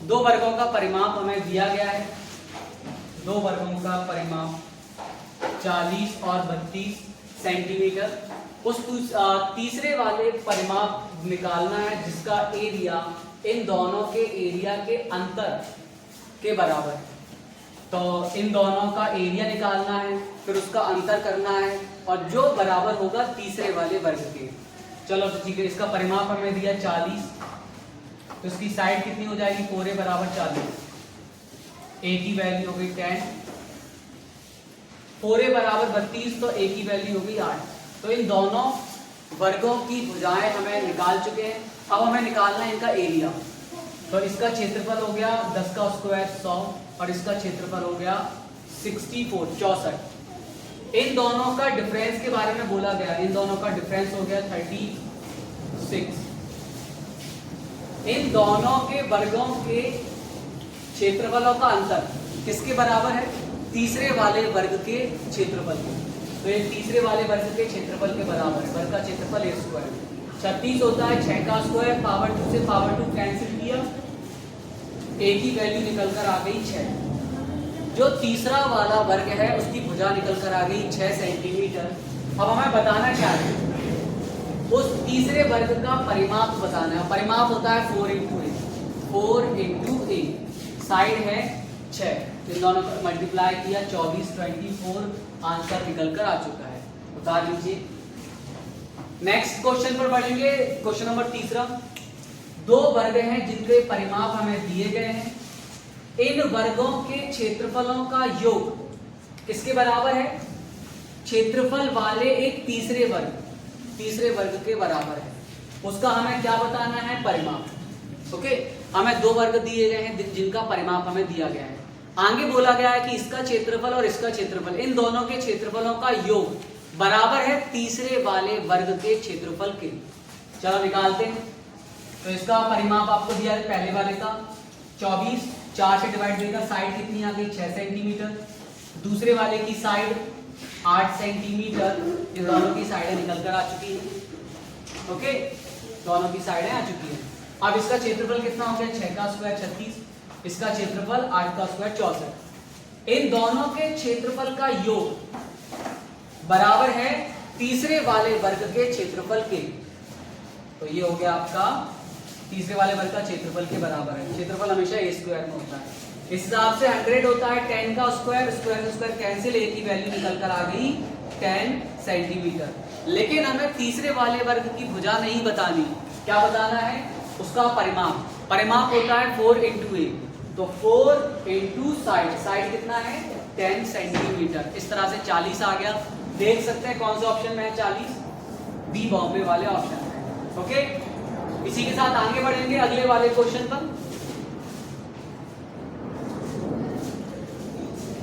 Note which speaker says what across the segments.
Speaker 1: दो वर्गों का परिमाप हमें दिया गया है, दो वर्गों का परिमाप 40 और 32 सेंटीमीटर। उस तीसरे वाले परिमाप निकालना है जिसका एरिया इन दोनों के एरिया के अंतर के बराबर है। तो इन दोनों का एरिया निकालना है, फिर उसका अंतर करना है और जो बराबर होगा तीसरे वाले वर्ग के। चलो तो ठीक है, इसका परिमाप हमें दिया 40, तो इसकी साइड कितनी हो जाएगी 4a बराबर 40, a की वैल्यू हो गई 10, 4a बराबर 32, तो a की वैल्यू हो गई 8। तो इन दोनों वर्गों की भुजाएं हमें निकाल चुके हैं। अब हमें निकालना है इनका एरिया। तो इसका क्षेत्रफल हो गया 10 का स्क्वायर 100 और इसका क्षेत्रफल हो गया 64। इन दोनों का डिफरेंस के बारे में बोला गया, इन दोनों का डिफरेंस हो गया 36। इन दोनों के वर्गों के क्षेत्रफलों का अंतर किसके बराबर है? तीसरे वाले वर्ग के क्षेत्रफल के। तो ये तीसरे वाले वर्ग के क्षेत्रफल के बराबर है। वर्ग का क्षेत्रफल a स्क्वायर 36 होता है, 6 का स्क्वायर पावर 2 से पावर 2 कैंसिल किया, a की वैल्यू निकल कर आ गई 6। जो तीसरा वाला वर्ग है उसकी भुजा निकल कर आ गई 6 सेंटीमीटर। अब हमें बताना क्या है, उस तीसरे वर्ग का परिमाप बताना है। परिमाप होता है 4 इंटू a, साइड है 6, इन दोनों का मल्टीप्लाई किया 24, 24, आंसर निकल कर आ चुका है, बता लीजिए। नेक्स्ट क्वेश्चन पर बढ़ेंगे, क्वेश्चन नंबर तीसरा। दो वर्ग हैं जिनके परिमाप हमें दिए गए हैं, इन वर्गों के क्षेत्रफलों का योग किसके बराबर है? क्षेत्रफल वाले एक तीसरे वर्ग के बराबर है। उसका हमें क्या बताना है? परिमाप। ओके, हमें दो वर्ग दिए गए हैं जिनका परिमाप हमें दिया गया है। आगे बोला गया है कि इसका क्षेत्रफल और इसका क्षेत्रफल, इन दोनों के क्षेत्रफलों का योग बराबर है तीसरे वाले वर्ग के क्षेत्रफल के। चलो निकालते हैं। तो इसका परिमाप आपको दिया है पहले वाले का 24, 4 से डिवाइड देगा, साइड कितनी आ गई 6 सेंटीमीटर। दूसरे वाले की साइड 8 सेंटीमीटर। इन दोनों की साइडें निकल कर आ चुकी है। ओके, दोनों की साइडें आ चुकी है। अब इसका क्षेत्रफल कितना हो गया? 6 का स्क्वायर 36, इसका क्षेत्रफल 8 का स्क्वायर 64। इन दोनों के क्षेत्रफल का योग बराबर है तीसरे वाले वर्ग के क्षेत्रफल के। तो ये हो गया आपका तीसरे वाले वर्ग का क्षेत्रफल के बराबर है। क्षेत्रफल हमेशा a स्क्वायर में होता है। इस हिसाब से 100 होता है 10 का स्क्वायर, स्क्वायर से स्क्वायर कैंसिल, a की वैल्यू निकल कर आ गई 10 सेंटीमीटर। लेकिन हमें तीसरे वाले वर्ग की भुजा नहीं बतानी, क्या बताना है? उसका परिमाप। परिमाप होता है 4 इंटू a, तो 4 इंटू साइड कितना है? 10 सेंटीमीटर। इस तरह से 40 आ गया। देख सकते हैं कौन से ऑप्शन में है 40? बी, बॉम्बे वाले ऑप्शन में। ओके, इसी के साथ आगे बढ़ेंगे अगले वाले क्वेश्चन पर।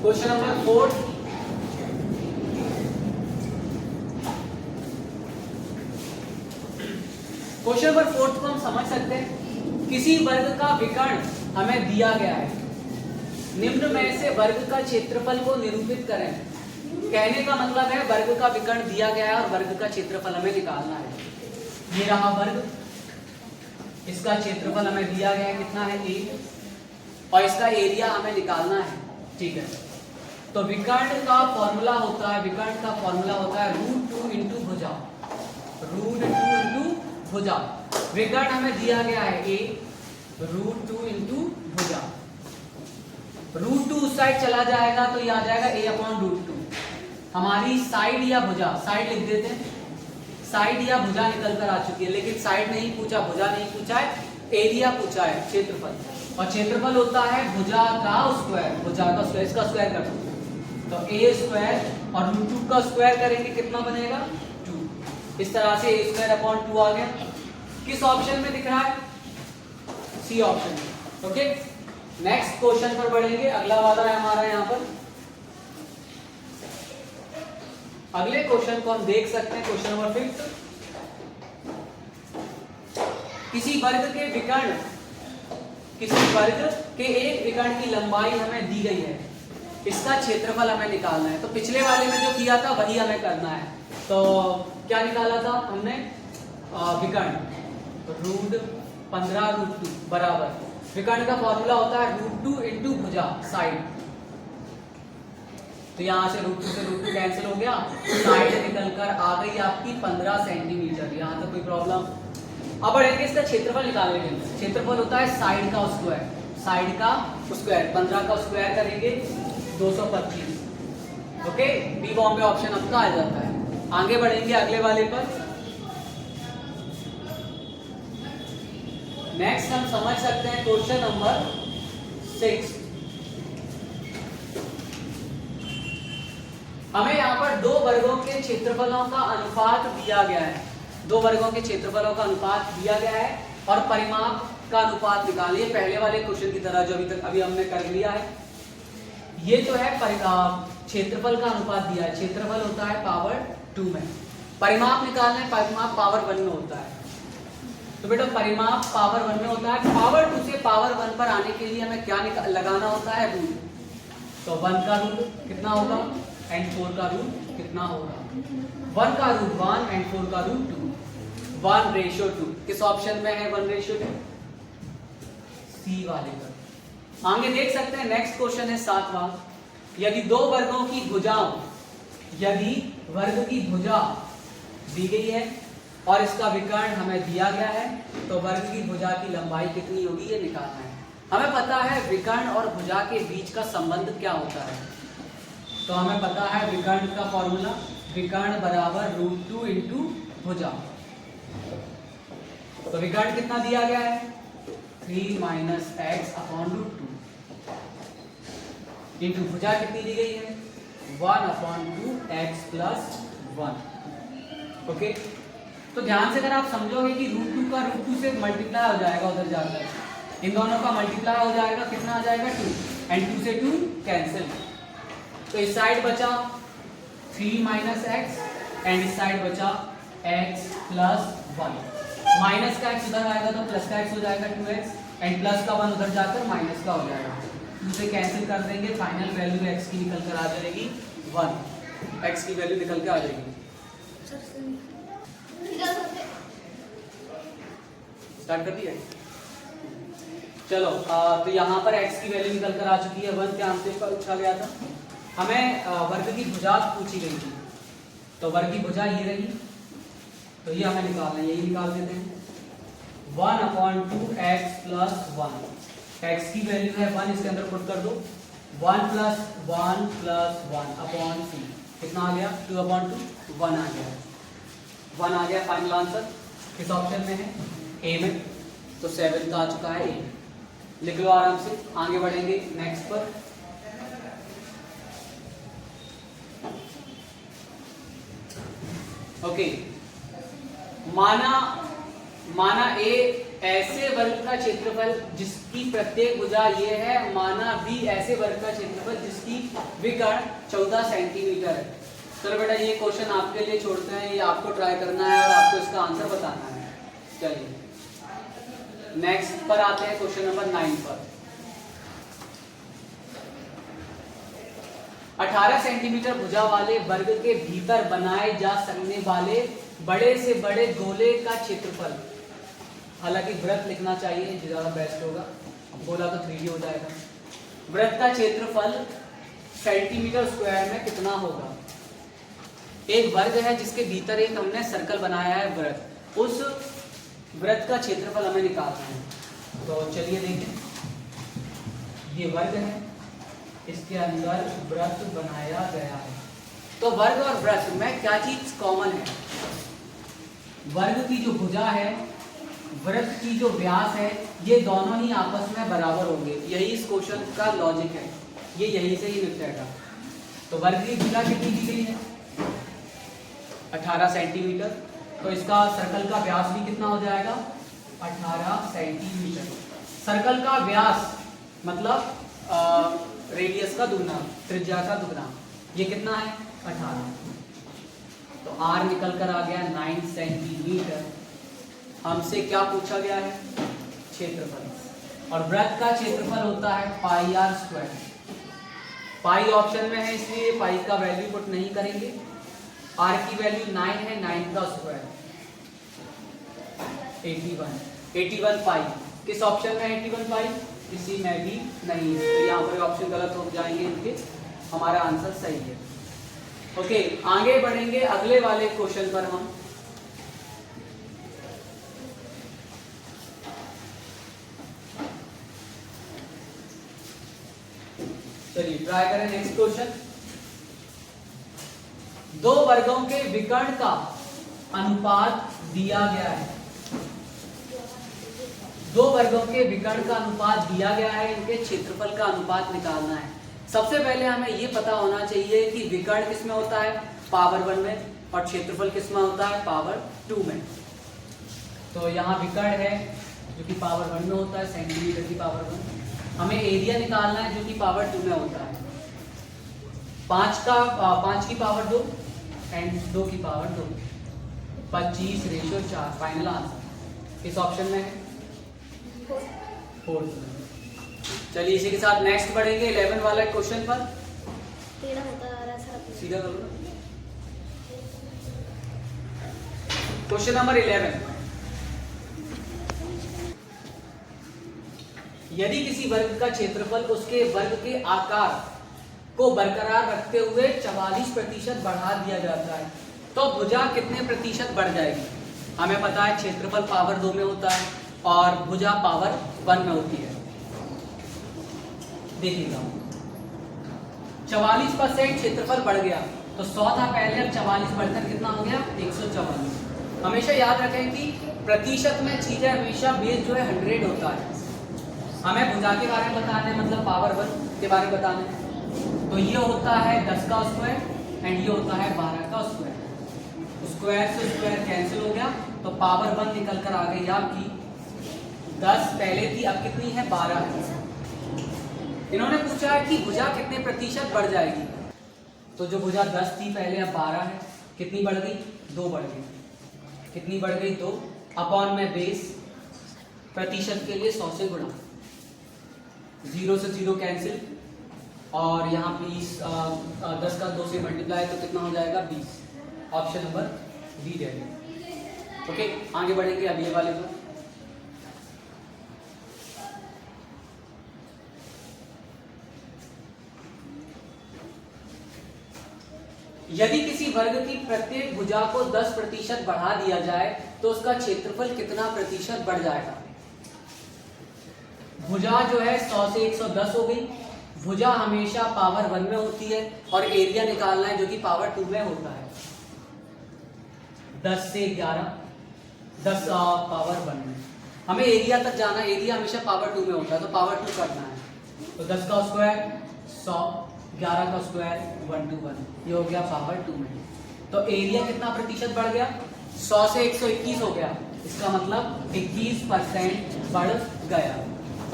Speaker 1: Question number 4। क्वेश्चन नंबर 4 को हम समझ सकते हैं, किसी वर्ग का विकर्ण हमें दिया गया है, निम्न में से वर्ग का क्षेत्रफल को निरूपित करें। कहने का मतलब है वर्ग का विकर्ण दिया गया है और वर्ग का क्षेत्रफल हमें निकालना है। ये रहा वर्ग, इसका क्षेत्रफल हमें दिया गया है कितना है? a, और इसका एरिया हमें निकालना है। ठीक है, तो विकर्ण का फॉर्मूला होता है, √2 इंटू भुजा, भुजा। विकर्ण हमें दिया गया है a, √2 इंटू भुजा। √2 उस साइड चला जाएगा तो ये आ जाएगा a/√2। हमारी साइड या भुजा, साइड लिख देते हैं, साइड या भुजा निकल कर आ चुकी है। लेकिन साइड नहीं पूछा, भुजा नहीं पूछा है, एरिया पूछा है, क्षेत्रफल। और क्षेत्रफल होता है भुजा का स्क्वायर, इसका स्क्वायर कर दो तो a स्क्वायर, और √2 का स्क्वायर करेंगे कितना बनेगा? 2। इस तरह से a²/2 आ गया। किस ऑप्शन में दिख रहा है? सी ऑप्शन में। ओके, नेक्स्ट क्वेश्चन पर बढ़ेंगे। अगला वाला है हमारा यहाँ पर। अगले क्वेश्चन को हम देख सकते हैं, क्वेश्चन नंबर 5। किसी वर्ग के एक विकर्ण की लंबाई हमें दी गई है, इसका क्षेत्रफल हमें निकालना है। तो पिछले वाले में जो किया था वही हमें करना है। तो क्या निकाला था हमने? विकर्ण √15 √2 बराबर विकर्ण का फॉर्मूला होता है √2 इंटू भुजा साइड। तो यहाँ से √2 से √2 कैंसिल हो गया, साइड निकल कर आ गई आपकी 15 सेंटीमीटर। यहाँ तक कोई प्रॉब्लम? अब बढ़ेंगे इसका क्षेत्रफल निकालने के लिए। क्षेत्रफल होता है साइड का स्क्वायर, साइड का स्क्वायर 15 का स्क्वायर करेंगे 225। ओके, बी बॉम्बे ऑप्शन आपका आ जाता है। आगे बढ़ेंगे अगले वाले पर। नेक्स्ट हम समझ सकते हैं क्वेश्चन नंबर 6। हमें यहाँ पर दो वर्गों के क्षेत्रफलों का अनुपात दिया गया है। दो वर्गों के क्षेत्रफलों का अनुपात दिया गया है और परिमाप का अनुपात निकालिए, पहले वाले क्वेश्चन की तरह जो अभी हमने कर लिया है। ये जो है क्षेत्रफल का अनुपात दिया है, क्षेत्रफल होता है पावर 2 में, परिमाप निकालना है, परिमाप पावर 1 में होता है। तो बेटा परिमाप पावर 1 में होता है, पावर 2 से पावर 1 पर आने के लिए हमें क्या लगाना होता है? रूट। तो 1 का रूट कितना होगा एंड 4 का रूट कितना होगा? 1 का रूट 1 एंड 4 का रूट 2, 1:2। किस ऑप्शन में है 1:2? सी वाले पर। आगे देख सकते हैं नेक्स्ट क्वेश्चन है 7वां। यदि दो वर्गों की भुजाओं, यदि वर्ग की भुजा दी गई है और इसका विकर्ण हमें दिया गया है, तो वर्ग की भुजा की लंबाई कितनी होगी ये निकालना है। हमें पता है विकर्ण और भुजा के बीच का संबंध क्या होता है। तो हमें पता है विकर्ण का फॉर्मूला, विकर्ण बराबर √2 इंटू भुजा। तो विकर्ण कितना दिया गया है? 3 - x अपॉन √2 इंटू भुजा कितनी दी गई है? 1/2x + 1। ओके, तो ध्यान से अगर आप समझोगे कि √2 का √2 से मल्टीप्लाई हो जाएगा, उधर जाकर इन दोनों का मल्टीप्लाई हो जाएगा, कितना आ जाएगा? 2 एंड 2 से 2 कैंसिल। तो इस साइड बचा 3 - x एंड इस साइड बचा x + 1। माइनस का x उधर आएगा तो प्लस का x हो जाएगा 2x एंड प्लस का 1 उधर जाकर माइनस का हो जाएगा। इसे कैंसिल कर देंगे, फाइनल वैल्यू x की निकल कर आ जाएगी 1। x की वैल्यू निकल के आ जाएगी। स्टार्ट कर दिया? चलो तो यहाँ पर x की वैल्यू निकल कर आ चुकी है 1 के आंसर पर पूछा गया था। हमें वर्ग की भुजा पूछी गई थी, तो वर्ग की भुजा ये रही, तो ये हमें निकालना है, यही निकाल देते हैं। 1/2x + 1, x की वैल्यू है 1, इसके अंदर पुट कर दो। 1 + 1 + 1 अपॉन c कितना आ गया? 2/2 1 आ गया, 1 आ गया। फाइनल आंसर किस ऑप्शन में है? ए में। तो 7 का आ चुका है ए। लिख लो आराम से। आगे बढ़ेंगे नेक्स्ट पर। ओके, माना ए ऐसे वर्ग का क्षेत्रफल जिसकी प्रत्येक भुजा ये है, माना बी ऐसे वर्ग का क्षेत्रफल जिसकी विकर्ण 14 सेंटीमीटर है। चलो बेटा ये क्वेश्चन आपके लिए छोड़ते हैं, ये आपको ट्राई करना है और आपको इसका आंसर बताना है। चलिए नेक्स्ट पर आते हैं, क्वेश्चन नंबर 9 पर। 18 सेंटीमीटर भुजा वाले वर्ग के भीतर बनाए जा सकने वाले बड़े से बड़े गोले का क्षेत्रफल, हालांकि वृत्त लिखना चाहिए ज्यादा बेस्ट होगा, गोला तो 3D हो जाएगा। वृत्त का क्षेत्रफल सेंटीमीटर स्क्वायर में कितना होगा? एक वर्ग है जिसके भीतर एक हमने सर्कल बनाया है वृत्त, उस वृत्त का क्षेत्रफल हमें निकालना है। तो चलिए देखें, ये वर्ग है, इसके अंदर वृत्त बनाया गया है। तो वर्ग और वृत्त में क्या चीज कॉमन है? वर्ग की जो भुजा है, वृत्त की जो व्यास है, ये दोनों ही आपस में बराबर होंगे। यही इस क्वेश्चन का लॉजिक है, ये यही से ही निकलेगा। तो वर्ग की भुजा कितनी दी गई है? 18 सेंटीमीटर। तो इसका सर्कल का व्यास भी कितना हो जाएगा? 18 सेंटीमीटर। सर्कल का व्यास मतलब रेडियस का दुगना, त्रिज्या का दुगना। ये कितना है? 18। तो r निकल कर आ गया 9 सेंटीमीटर। हमसे क्या पूछा गया है? क्षेत्रफल। और वृत्त का क्षेत्रफल होता है πr²। पाई ऑप्शन में है इसलिए पाई का वैल्यू पुट नहीं करेंगे। r की वैल्यू 9 है, 9 का स्क्वायर 81 पाई किस ऑप्शन में 81 पाई? किसी में भी नहीं है, तो यहाँ पर ऑप्शन गलत हो जाएंगे इनके, हमारा आंसर सही है। ओके, आगे बढ़ेंगे अगले वाले क्वेश्चन पर हम। चलिए ट्राई करें नेक्स्ट क्वेश्चन। दो वर्गों के विकर्ण का अनुपात दिया गया है। दो वर्गों के विकर्ण का अनुपात दिया गया है, इनके क्षेत्रफल का अनुपात निकालना है। सबसे पहले हमें यह पता होना चाहिए कि विकर्ण किसमें होता है? पावर 1 में, और क्षेत्रफल किसमें होता है? पावर 2 में। तो यहाँ विकर्ण है जो कि पावर 1 में होता है, सेंटीमीटर की पावर 1। हमें एरिया निकालना है जो कि पावर 2 में होता है। 5 की पावर 2 एंड 2 की पावर 2, 25/4। फाइनल आंसर किस ऑप्शन में है? 4th में। चलिए इसी के साथ नेक्स्ट बढ़ेंगे 11 वाला क्वेश्चन पर। सीधा करो ना। Question number 11। यदि किसी वर्ग का क्षेत्रफल उसके वर्ग के आकार को बरकरार रखते हुए 44% बढ़ा दिया जाता है, तो भुजा कितने प्रतिशत बढ़ जाएगी? हमें पता है क्षेत्रफल पावर 2 में होता है और भुजा पावर 1 में होती है। देखिएगा 44% क्षेत्रफल बढ़ गया, तो 100 था पहले, अब 44 बढ़कर कितना हो गया? 144। हमेशा याद रखें कि प्रतिशत में चीजें हमेशा बेस जो है 100 होता है। हमें भुजा के बारे में बताना है, मतलब पावर 1 के बारे में बताना है। तो ये होता है 10 का स्क्वायर एंड ये होता है 12 का स्क्वायर। स्क्वायर से स्क्वायर कैंसिल हो गया, तो पावर 1 निकल कर आ गई आपकी 10 पहले थी, अब कितनी है? 12 है। इन्होंने पूछा है कि भुजा कितने प्रतिशत बढ़ जाएगी, तो जो भुजा 10 थी पहले अब 12 है, कितनी बढ़ गई? 2 बढ़ गई। कितनी बढ़ गई? 2 अपॉन में बेस, प्रतिशत के लिए 100 से गुणा, 0 से 0 कैंसिल, और यहाँ प्लीज 10 का 2 से मल्टीप्लाई, तो कितना हो जाएगा? 20। ऑप्शन नंबर बी रहेगा। ओके, आगे बढ़ेंगे अब ये वाले पर। यदि किसी वर्ग की प्रत्येक भुजा को 10% बढ़ा दिया जाए तो उसका क्षेत्रफल कितना प्रतिशत बढ़ जाएगा? भुजा जो है 100 से 110 हो गई। भुजा हमेशा पावर 1 में होती है और एरिया निकालना है जो कि पावर 2 में होता है। 10 से 11, 10 पावर 1 में। हमें एरिया तक जाना, एरिया हमेशा पावर 2 में होता है, तो पावर 2 करना है। तो 10 का स्क्वायर 100, 11 का स्क्वायर 121, ये हो गया पावर 2 में। तो एरिया कितना प्रतिशत बढ़ गया? 100 से 121 हो गया, इसका मतलब 21% बढ़ गया।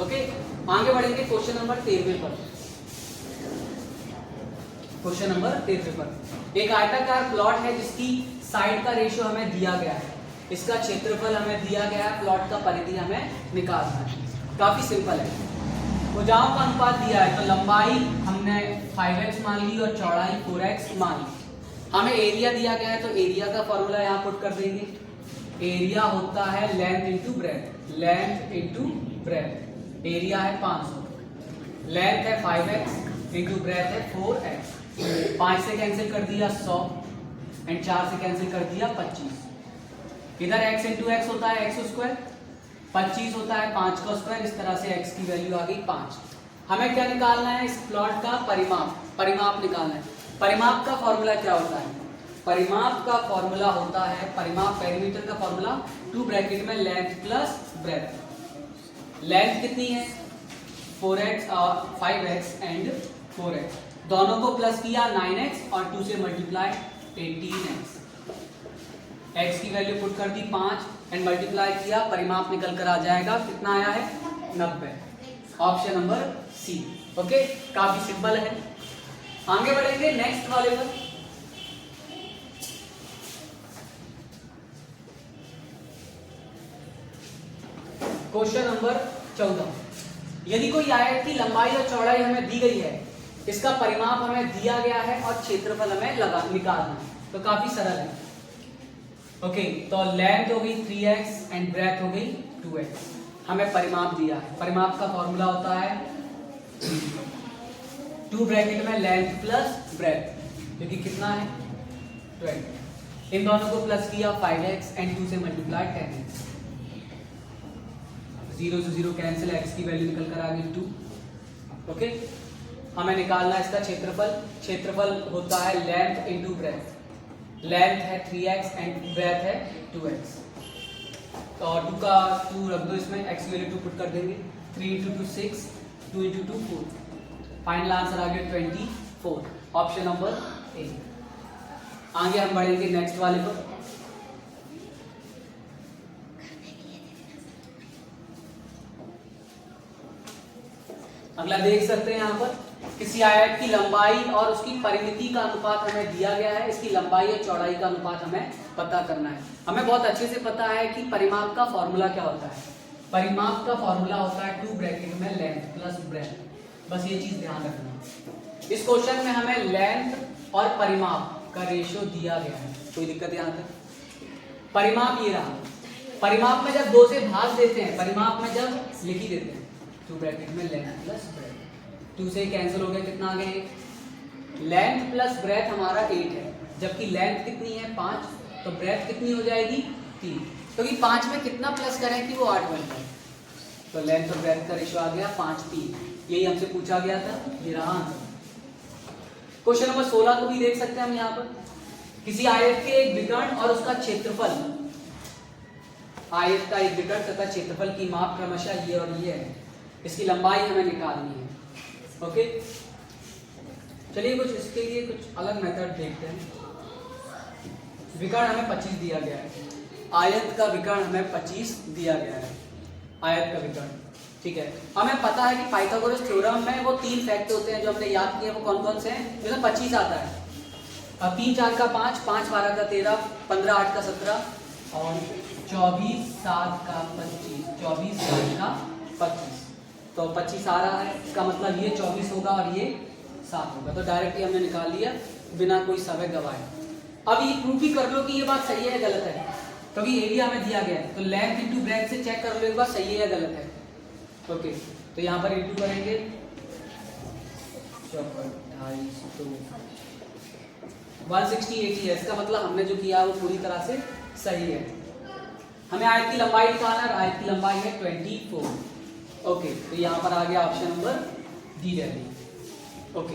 Speaker 1: ओके, आगे बढ़ेंगे क्वेश्चन नंबर 13 पर। क्वेश्चन नंबर 13 पर एक आयताकार प्लॉट है जिसकी साइड का रेशियो हमें दिया गया है, इसका क्षेत्रफल हमें दिया गया है, प्लॉट का परिधि हमें निकालना है। काफी सिंपल है। भुजाओं का अनुपात दिया है, तो लंबाई हमने 5x मान ली और चौड़ाई 4x मान ली। हमें एरिया दिया गया है, तो एरिया का फॉर्मूला यहाँ पुट कर देंगे। एरिया होता है length into breadth, length into breadth. Area है 500, लेंथ है 5x इंटू ब्रेथ है 4x। 5 से कैंसिल कर दिया 100 एंड 4 से कैंसिल कर दिया 25। इधर x इंटू एक्स होता है एक्स स्क्वायर, 25 होता है 5 का स्क्वायर। इस तरह से x की वैल्यू आ गई 5। हमें क्या निकालना है? इस प्लॉट का परिमाप, परिमाप निकालना है। परिमाप का फॉर्मूला क्या होता है? परिमाप का फॉर्मूला होता है, परिमाप पेरीमीटर का फॉर्मूला 2 ब्रैकेट में लेंथ प्लस ब्रेथ। लेंथ कितनी है? 4x और 5x एंड 4x, दोनों को प्लस किया 9x और 2 से मल्टीप्लाई 18x। x की वैल्यू पुट कर दी 5 एंड मल्टीप्लाई किया, परिमाप निकल कर आ जाएगा, कितना आया है? 90। Option number C. ओके, काफी सिंपल है। आगे बढ़ेंगे नेक्स्ट वाले पर। Question number 14। यदि कोई आयत की लंबाई और चौड़ाई हमें दी गई है, इसका परिमाप हमें दिया गया है और क्षेत्रफल हमें निकालना है, तो काफी सरल है। ओके, तो लेंथ हो गई 3x एंड ब्रेथ हो गई 2x। हमें परिमाप दिया है। परिमाप का फॉर्मूला होता है 2 ब्रैकेट में लेंथ प्लस ब्रेथ, जो कि कितना है 20। इन दोनों को प्लस किया 5x एंड 2 से मल्टीप्लाई 10x। 0 से 0 कैंसिल, x की वैल्यू निकल कर आ गई 2। ओके, हमें निकालना है इसका क्षेत्रफल। क्षेत्रफल होता है लेंथ इंटू ब्रेथ। लेंथ है 3x एंड ब्रेथ है 2x। तो 2 का 2 रख दो इसमें, x की वैल्यू 2 पुट कर देंगे। 3 इंटू 2 6, 2 इंटू 2 4। फाइनल आंसर आ गया 24, ऑप्शन नंबर ए। आगे हम बढ़ेंगे नेक्स्ट वाले पर। अगला देख सकते हैं यहाँ पर, किसी आयत की लंबाई और उसकी परिमिति का अनुपात हमें दिया गया है। इसकी लंबाई और चौड़ाई का अनुपात हमें पता करना है। हमें बहुत अच्छे से पता है कि परिमाप का फॉर्मूला क्या होता है। परिमाप का फॉर्मूला होता है 2 ब्रैकेट में लेंथ प्लस ब्रेथ। बस ये चीज ध्यान रखना। इस क्वेश्चन में हमें लेंथ और परिमाप का रेशियो दिया गया है। कोई दिक्कत यहाँ तक? परिमाप ये रहा। परिमाप में जब 2 से भाग देते हैं, परिमाप में जब लिख ही देते हैं 2 ब्रैकेट में लेंथ प्लस ब्रेथ, 2 से कैंसिल हो गया, कितना आ गया? लेंथ प्लस ब्रेथ हमारा 8 है, जबकि लेंथ कितनी है 5, तो ब्रेथ कितनी हो जाएगी 3। तो कि 5 में कितना प्लस करें कि वो 8 बन जाए, तो लेंथ और ब्रेथ का रेशियो आ गया 5:3। यही हमसे पूछा गया था, ये रहा आंसर। क्वेश्चन नंबर 16 को भी देख सकते हैं हम यहाँ पर। किसी आयत के एक विकर्ण और उसका क्षेत्रफल, आयत का एक विकर्ण तथा क्षेत्रफल की माप क्रमशः ये और ये है। इसकी लंबाई हमें निकालनी है। ओके, चलिए कुछ इसके लिए कुछ अलग मेथड देखते हैं। विकर्ण हमें 25 दिया गया है, आयत का विकर्ण हमें 25 दिया गया है, आयत का विकर्ण। ठीक है, हमें पता है कि पाइथागोरस थ्योरम में वो 3 फैक्ट होते हैं जो हमने याद किए, वो कौन कौन से हैं? जैसे 25 आता है, अब 3 4 का 5, 5 12 का 13, 15 8 का 17 और 24 7 का 25, 24 7 का 25। तो 25 आ रहा है, इसका मतलब ये 24 होगा और ये 7 होगा। तो डायरेक्टली हमने निकाल लिया बिना कोई समय गवाए। अब ये प्रूफ भी कर लो कि ये बात सही है या गलत है, क्योंकि एरिया हमें दिया गया है। तो लेंथ इंटू ब्रेथ से चेक कर लो एक बार सही है या गलत है। ओके, तो यहाँ पर इंटू करेंगे 160 80 है, इसका मतलब हमने जो किया वो पूरी तरह से सही है। हमें आयत की लंबाई निकालना है, आयत की लंबाई है 24। ओके, तो यहाँ पर आ गया ऑप्शन नंबर डी। ओके।